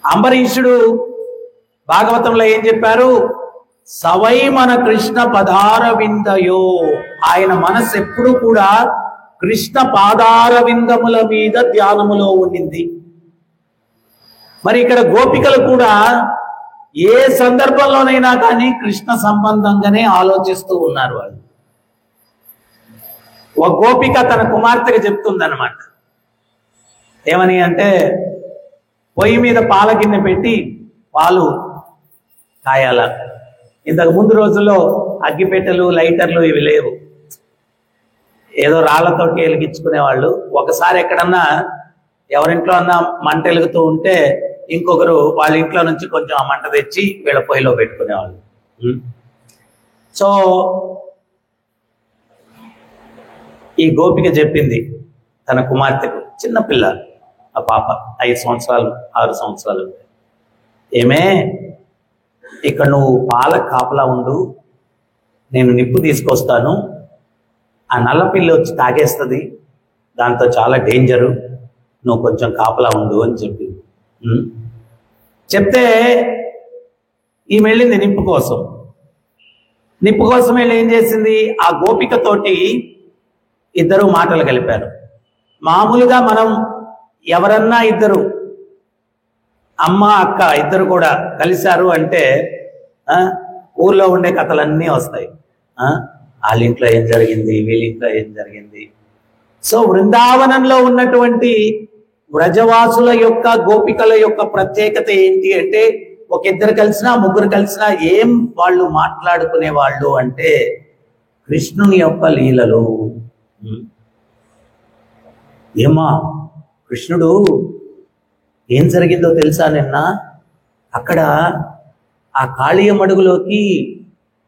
అంబరీషుడు భాగవతంలో ఏం చెప్పారు? సవై మన కృష్ణ పదార విందయో, ఆయన మనస్సు ఎప్పుడు కూడా కృష్ణ పాదార విందముల మీద ధ్యానములో ఉండింది. మరి ఇక్కడ గోపికలు కూడా ఏ సందర్భంలోనైనా కానీ కృష్ణ సంబంధంగానే ఆలోచిస్తూ ఉన్నారు. వాళ్ళు ఒక గోపిక తన కుమార్తెకి చెప్తుందన్నమాట. ఏమని అంటే, పొయ్యి మీద పాల గిన్నె పెట్టి పాలు కాయాల. ఇంతకు ముందు రోజుల్లో అగ్గిపెట్టెలు, లైటర్లు ఇవి లేవు, ఏదో రాళ్లతోటి వెలిగించుకునేవాళ్ళు. ఒకసారి ఎక్కడన్నా ఎవరింట్లో అన్నా మంట వెలుగుతూ ఉంటే ఇంకొకరు వాళ్ళ ఇంట్లో నుంచి కొంచెం ఆ మంట తెచ్చి వీళ్ళ పొయ్యిలో పెట్టుకునేవాళ్ళు. సో ఈ గోపిక చెప్పింది తన కుమార్తెకు, చిన్నపిల్ల ఆ పాప 5 సంవత్సరాలు 6 సంవత్సరాలు, ఏమే ఇక్కడ నువ్వు పాల కాపలా ఉండు, నేను నిప్పు తీసుకొస్తాను, ఆ నల్లపిల్లి వచ్చి తాగేస్తుంది, దాంతో చాలా డేంజరు, నువ్వు కొంచెం కాపలా ఉండు అని చెప్పింది. చెప్తే ఈమె వెళ్ళింది నిప్పు కోసం. నిప్పు కోసం వెళ్ళి ఏం చేసింది, ఆ గోపికతోటి ఇద్దరు మాటలు కలిపారు. మామూలుగా మనం ఎవరన్నా ఇద్దరు అమ్మ అక్క ఇద్దరు కూడా కలిశారు అంటే ఊర్లో ఉండే కథలన్నీ వస్తాయి. వాళ్ళ ఇంట్లో ఏం జరిగింది, వీళ్ళ ఇంట్లో ఏం జరిగింది. సో బృందావనంలో ఉన్నటువంటి వ్రజవాసుల యొక్క గోపికల యొక్క ప్రత్యేకత ఏంటి అంటే, ఒక ఇద్దరు కలిసినా ముగ్గురు కలిసినా ఏం వాళ్ళు మాట్లాడుకునే వాళ్ళు అంటే కృష్ణుని యొక్క లీలలు. ఏమా కృష్ణుడు ఏం జరిగిందో తెలుసా, నిన్న అక్కడ ఆ కాళీయ మడుగులోకి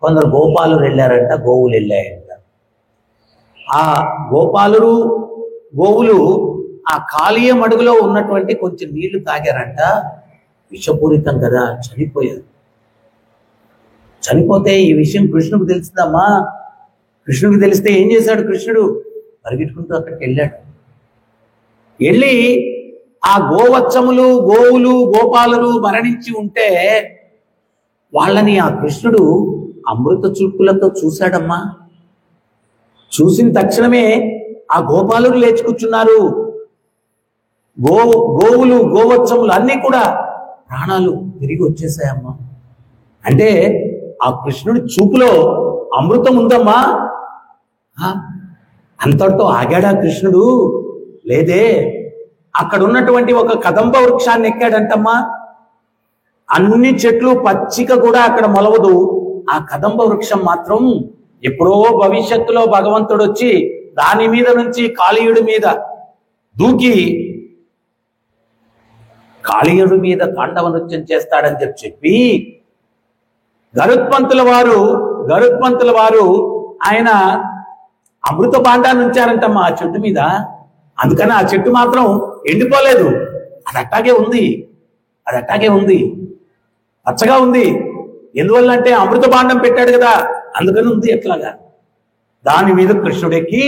కొందరు గోపాలు వెళ్ళారంట, గోవులు వెళ్ళాయంట. ఆ గోవులు ఆ కాళీయ మడుగులో ఉన్నటువంటి కొంచెం నీళ్లు తాగారంట, విషపూరితం కదా, చనిపోయారు. చనిపోతే ఈ విషయం కృష్ణుడికి తెలిసిందమ్మా. కృష్ణుడికి తెలిస్తే ఏం చేశాడు కృష్ణుడు, పరిగెట్టుకుంటూ అక్కడికి వెళ్ళాడు. వెళ్ళి ఆ గోవత్సములు, గోవులు, గోపాలులు మరణించి ఉంటే వాళ్ళని ఆ కృష్ణుడు అమృత చూపులతో చూశాడమ్మా. చూసిన తక్షణమే ఆ గోపాలులు లేచి కూర్చున్నారు. గోవులు, గోవత్సములు అన్నీ కూడా ప్రాణాలు తిరిగి వచ్చేసాయమ్మా. అంటే ఆ కృష్ణుడి చూపులో అమృతం ఉందమ్మా. అంతటితో ఆగాడా కృష్ణుడు? లేదే. అక్కడ ఉన్నటువంటి ఒక కదంబ వృక్షాన్ని ఎక్కాడంటమ్మా. అన్ని చెట్లు పచ్చిక కూడా అక్కడ మొలవదు, ఆ కదంబ వృక్షం మాత్రం ఎప్పుడో భవిష్యత్తులో భగవంతుడు వచ్చి దాని మీద నుంచి కాళీయుడి మీద దూకి కాళీయుడి మీద తాండవ నృత్యం చేస్తాడని చెప్పి గరుత్మంతుల వారు ఆయన అమృత భాండాన్ని ఉంచారంటమ్మా ఆ చెట్టు మీద. అందుకని ఆ చెట్టు మాత్రం ఎండిపోలేదు, అది అట్టాగే ఉంది, పచ్చగా ఉంది. ఎందువల్ల అంటే అమృత భాండం పెట్టాడు కదా, అందుకని ఉంది ఎట్లాగా. దాని మీద కృష్ణుడెక్కి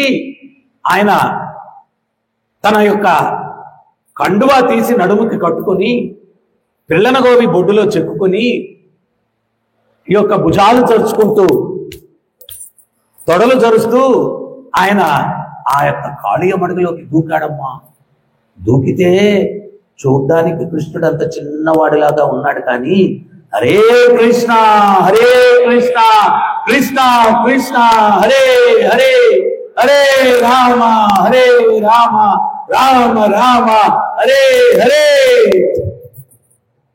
ఆయన తన యొక్క కండువా తీసి నడుముకి కట్టుకొని పిల్లన గోవి బొడ్డులో చెక్కుకొని ఈ యొక్క భుజాలు చరుచుకుంటూ తొడలు చరుస్తూ ఆయన ఆ యొక్క కాళీయ మడుగులోకి దూకాడమ్మా. దూకితే చూడ్డానికి కృష్ణుడు అంత చిన్నవాడిలాగా ఉన్నాడు, కానీ హరే కృష్ణ హరే కృష్ణ కృష్ణ కృష్ణ హరే హరే హరే రామ రామ రామ హరే హరే.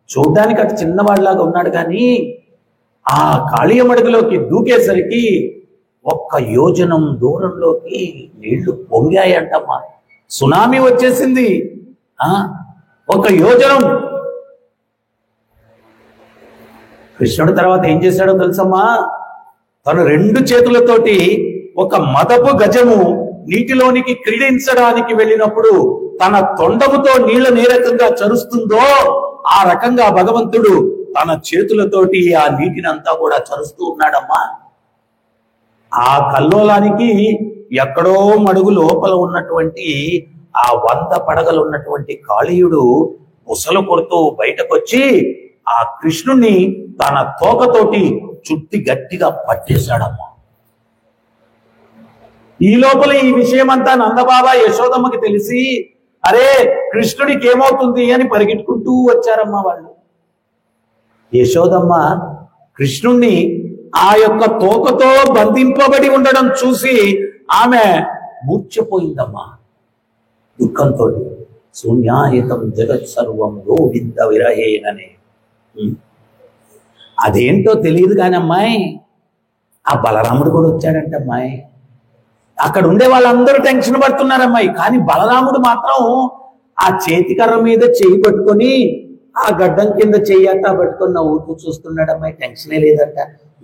చూడ్డానికి అటు చిన్నవాడిలాగా ఉన్నాడు, కానీ ఆ కాళీయ మడుగులోకి దూకేసరికి 1 యోజనం దూరంలోకి నీళ్లు పొంగాయంటమ్మా. సునామీ వచ్చేసింది. 1 యోజనం. కృష్ణుడు తర్వాత ఏం చేశాడో తెలుసమ్మా, తను 2 చేతులతోటి ఒక మదపు గజము నీటిలోనికి క్రీడించడానికి వెళ్ళినప్పుడు తన తొండముతో నీళ్లను ఏ రకంగా చరుస్తుందో ఆ రకంగా భగవంతుడు తన చేతులతోటి ఆ నీటిని అంతా కూడా చరుస్తూ ఉన్నాడమ్మా. ఆ కల్లోలానికి ఎక్కడో మడుగు లోపల ఉన్నటువంటి ఆ 100 పడగలు ఉన్నటువంటి కాళీయుడు ఉసలు కొడుతూ బయటకు వచ్చి ఆ కృష్ణుణ్ణి తన తోకతోటి చుట్టి గట్టిగా పట్టేశాడమ్మా. ఈ లోపల ఈ విషయమంతా నందబాబా యశోదమ్మకి తెలిసి, అరే కృష్ణుడికి ఏమవుతుంది అని పరిగెట్టుకుంటూ వచ్చారమ్మా వాళ్ళు. యశోదమ్మ కృష్ణుణ్ణి ఆ యొక్క తోకతో బంధింపబడి ఉండడం చూసి ఆమె మూర్ఛపోయిందమ్మా దుఃఖంతో. శూన్యాయతం జగత్ సర్వం గోవింద విరహేనని. అదేంటో తెలియదు కానీ అమ్మాయి, ఆ బలరాముడు కూడా వచ్చాడంట అమ్మాయి. అక్కడ ఉండే వాళ్ళందరూ టెన్షన్ పడుతున్నారమ్మాయి, కానీ బలరాముడు మాత్రం ఆ చేతికర్ర మీద చేయి పట్టుకొని ఆ గడ్డం కింద చెయ్యట పట్టుకొని నవ్వుతూ చూస్తున్నాడు అమ్మాయి. టెన్షనే లేదంట.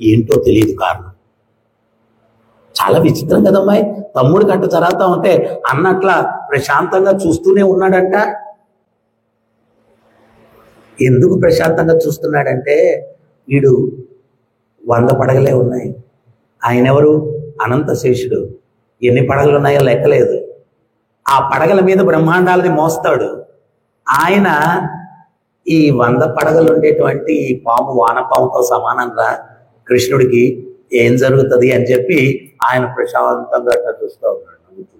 ఏంటో తెలియదు కారణం. చాలా విచిత్రం కదమ్మాయి. తమ్ముడు గంట జరుగుతా ఉంటే అన్నట్లా ప్రశాంతంగా చూస్తూనే ఉన్నాడంట. ఎందుకు ప్రశాంతంగా చూస్తున్నాడంటే, వీడు 100 పడగలే ఉన్నాయి, ఆయన ఎవరు అనంత శేషుడు. ఎన్ని పడగలు ఉన్నాయో లెక్కలేదు. ఆ పడగల మీద బ్రహ్మాండాలని మోస్తాడు ఆయన. ఈ 100 పడగలు ఉండేటువంటి ఈ పాము వానపాముతో సమానంగా కృష్ణుడికి ఏం జరుగుతుంది అని చెప్పి ఆయన ప్రశాంతంగా చూస్తూ ఉన్నాడు నవ్వుతూ.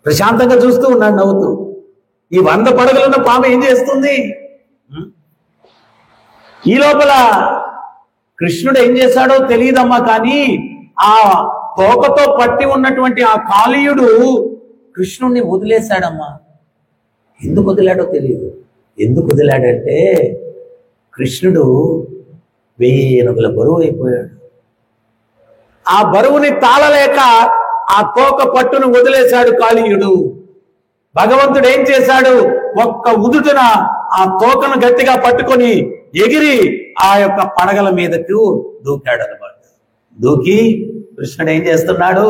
ప్రశాంతంగా చూస్తూ ఉన్నాడు నవ్వుతూ. ఈ 100 పడగలున్న పాము ఏం చేస్తుంది? ఈ లోపల కృష్ణుడు ఏం చేశాడో తెలియదమ్మా, కానీ ఆ తోకతో పట్టి ఉన్నటువంటి ఆ కాళీయుడు కృష్ణుడిని వదిలేశాడమ్మా. ఎందుకు వదిలాడో తెలియదు. ఎందుకు వదిలాడంటే, కృష్ణుడు 1000 ఏనుగుల బరువు అయిపోయాడు. ఆ బరువుని తాళలేక ఆ తోక పట్టును వదిలేశాడు కాళీయుడు. భగవంతుడు ఏం చేశాడు? ఒక్క ఉదుటున ఆ తోకను గట్టిగా పట్టుకొని ఎగిరి ఆ యొక్క పడగల మీదకు దూకాడు అనమాట. దూకి కృష్ణుడు ఏం చేస్తున్నాడు?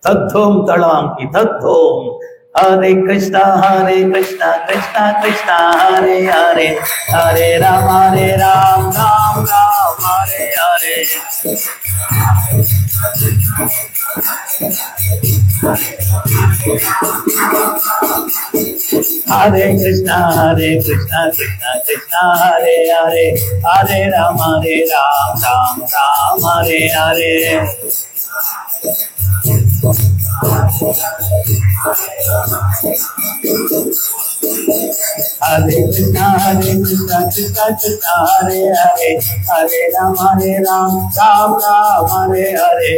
తద్ధోం తళాంకి తద్ధోం, హరే కృష్ణ కృష్ణ కృష్ణ హరే హరే, హరే రామ రామ రామ హరే హరే. హరే కృష్ణ కృష్ణ కృష్ణ హరే హరే, హరే రామ రామ రామ హరే హరే. హరే కృష్ణ కృష్ణ కృష్ణ హరే హరే, హరే రామ రామ రామ హరే హరే.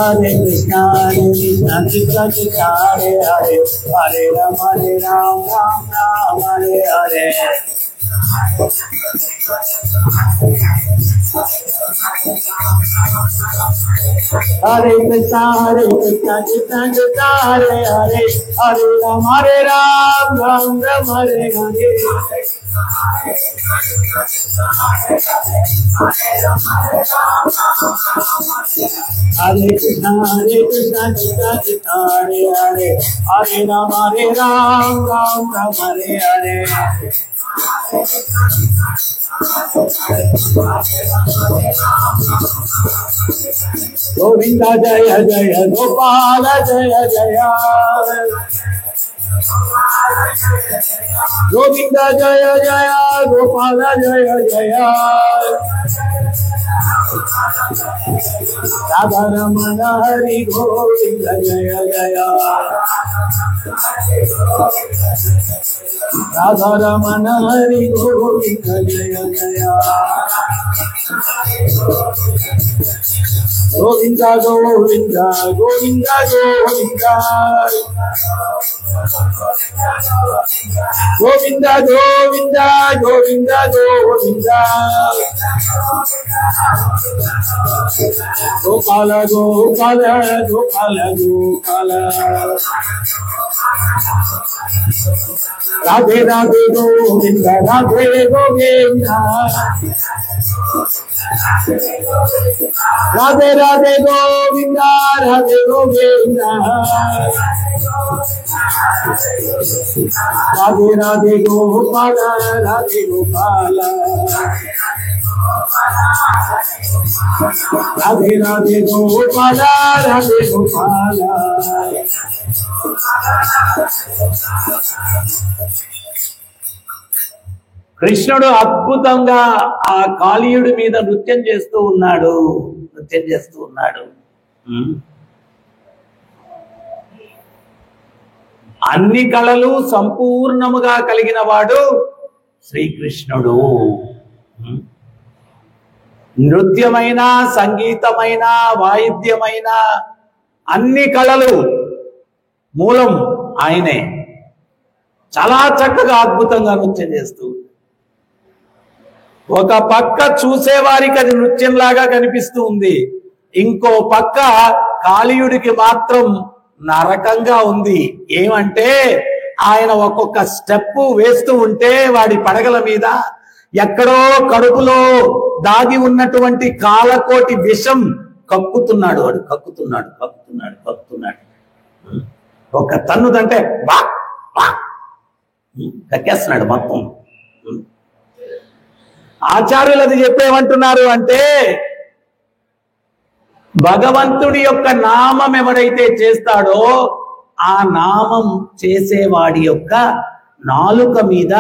హరే కృష్ణ కృష్ణ కృష్ణ హరే హరే, హరే రామ రామ రామ హరే హరే. హరే కృష్ణ కృష్ణ కృష్ణ హరే హరే, హరే రామ రామ రామ హరే హరే. హరే కృష్ణ కృష్ణ కృష్ణ హరే హరే, హరే రామ రామ రామ హరే హరే. గోవింద జయ జయ గోపాల జయ జయ, గోవింద జయ జయ గోపాల జయ జయ. రాధా రమణ హరి గోవింద జయ జయ, రాధా రమణ హరి గోవింద జయ జయ. గోవింద గోవింద గోవింద గోవింద, గోవింద గోవింద గోవింద గోవింద. గోపాల గోపాల గోపాల గోపాల, राधे राधे गोविंद राधे गोविंद राधे राधे गोविंद राधे गोविंद राधे राधे गोपाल राधे गोपाल राधे राधे गोपाल राधे गोपाल కృష్ణుడు అద్భుతంగా ఆ కాళీయుడి మీద నృత్యం చేస్తూ ఉన్నాడు. అన్ని కళలు సంపూర్ణముగా కలిగిన వాడు శ్రీకృష్ణుడు. నృత్యమైన, సంగీతమైన, వాయిద్యమైన అన్ని కళలు మూలం ఆయనే. చాలా చక్కగా అద్భుతంగా నృత్యం చేస్తూ, ఒక పక్క చూసేవారికి అది నృత్యంలాగా కనిపిస్తూ ఉంది, ఇంకో పక్క కాళీయుడికి మాత్రం నరకంగా ఉంది. ఏమంటే ఆయన ఒక్కొక్క స్టెప్ వేస్తూ ఉంటే వాడి పడగల మీద ఎక్కడో కడుపులో దాగి ఉన్నటువంటి కాలకోటి విషం కక్కుతున్నాడు. వాడు కక్కుతున్నాడు. ఒక తన్నుదంటే బా కక్కేస్తున్నాడు మొత్తం. ఆచార్యులు అది చెప్పేమంటున్నారు అంటే, భగవంతుడి యొక్క నామం ఎవరైతే చేస్తాడో ఆ నామం చేసేవాడి యొక్క నాలుక మీద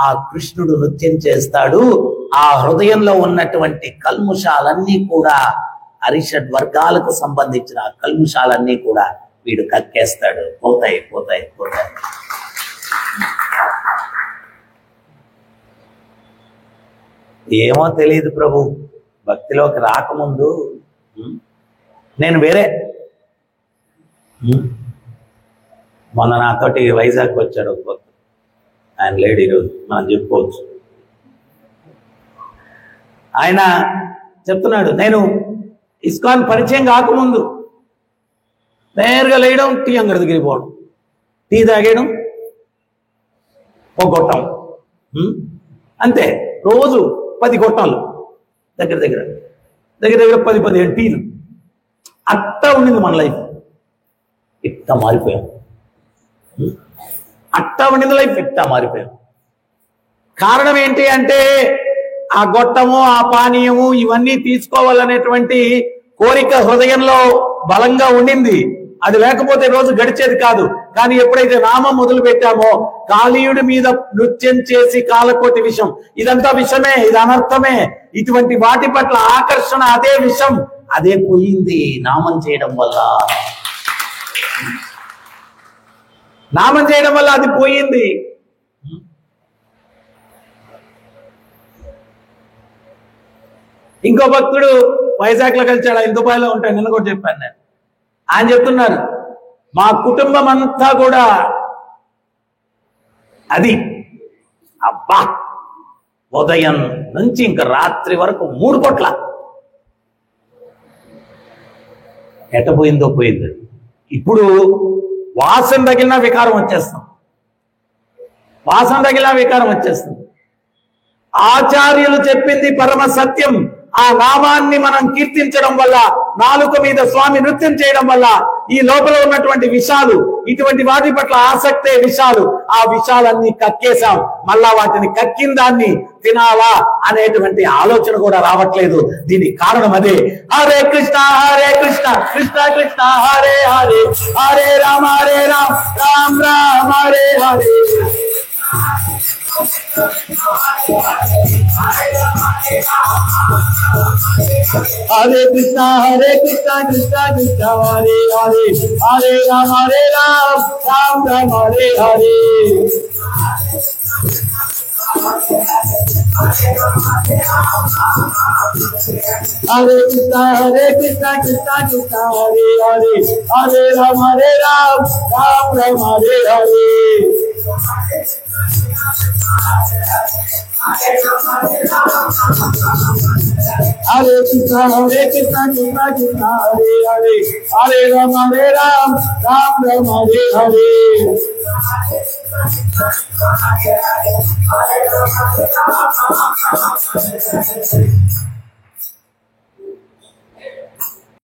ఆ కృష్ణుడు నృత్యం చేస్తాడు. ఆ హృదయంలో ఉన్నటువంటి కల్ముషాలన్నీ కూడా, అరిషడ్ వర్గాలకు సంబంధించిన కల్ముషాలన్నీ కూడా వీడు కక్కేస్తాడు. పోతాయి. ఏమో తెలియదు ప్రభు, భక్తిలోకి రాకముందు నేను వేరే. మొన్న నాతోటి వైజాగ్ వచ్చాడు ఒక భక్తుడు, ఆయన లేడు ఈరోజు మనం చెప్పుకోవచ్చు. ఆయన చెప్తున్నాడు, నేను ఇస్కాన్ పరిచయం కాకముందు నేరుగా లేయడం, టీ అంగడి దగ్గరికి పోవడం, టీ తాగేయడం, పొగొట్టం, అంతే. రోజు 10 గొట్టాలు, దగ్గర 10-15 టీలు. అట్టా ఉండింది మన లైఫ్. ఇట్టా మారిపోయాం. కారణం ఏంటి అంటే, ఆ గొట్టము, ఆ పానీయము ఇవన్నీ తీసుకోవాలనేటువంటి కోరిక హృదయంలో బలంగా ఉండింది. అది లేకపోతే రోజు గడిచేది కాదు. కానీ ఎప్పుడైతే నామం మొదలు పెట్టామో, కాళీయుడి మీద నృత్యం చేసి కాలకోటి విషం, ఇదంతా విషమే, ఇది అనర్థమే, ఇటువంటి వాటి పట్ల ఆకర్షణ అదే విషం, అదే పోయింది నామం చేయడం వల్ల. అది పోయింది. ఇంకో భక్తుడు వైజాగ్ లో కలిసాడు, ఆయన దుబాయ్లో ఉంటాడు, నిన్న కూడా చెప్పాను నేను. ఆయన చెప్తున్నారు, మా కుటుంబం అంతా కూడా అది అబ్బా ఉదయం నుంచి ఇంకా రాత్రి వరకు 3 కోట్ల. ఎట్టపోయిందో పోయింది. ఇప్పుడు వాసన తగిలినా వికారం వచ్చేస్తాం. ఆచార్యులు చెప్పింది పరమ సత్యం. ఆ నామాన్ని మనం కీర్తించడం వల్ల, నాలుక మీద స్వామి నృత్యం చేయడం వల్ల ఈ లోపల ఉన్నటువంటి విషాలు, ఇటువంటి వాటి పట్ల ఆసక్తే విషాలు, ఆ విషాలన్నీ కక్కేశాం. మళ్ళా వాటిని కక్కిన దాన్ని తినాలా అనేటువంటి ఆలోచన కూడా రావట్లేదు. దీనికి కారణం అదే. హరే కృష్ణ కృష్ణ కృష్ణ హరే హరే, హరే రామ రామ రామ హరే హరే. हरे कृष्णा कृष्णा कृष्णा हरे हरे, हरे राम राम राम हरे हरे. हरे कृष्णा कृष्णा कृष्णा हरे हरे, हरे राम राम राम हरे हरे. हरे कृष्णा कृष्णा कृष्णा हरे हरे, हरे राम राम राम हरे हरे।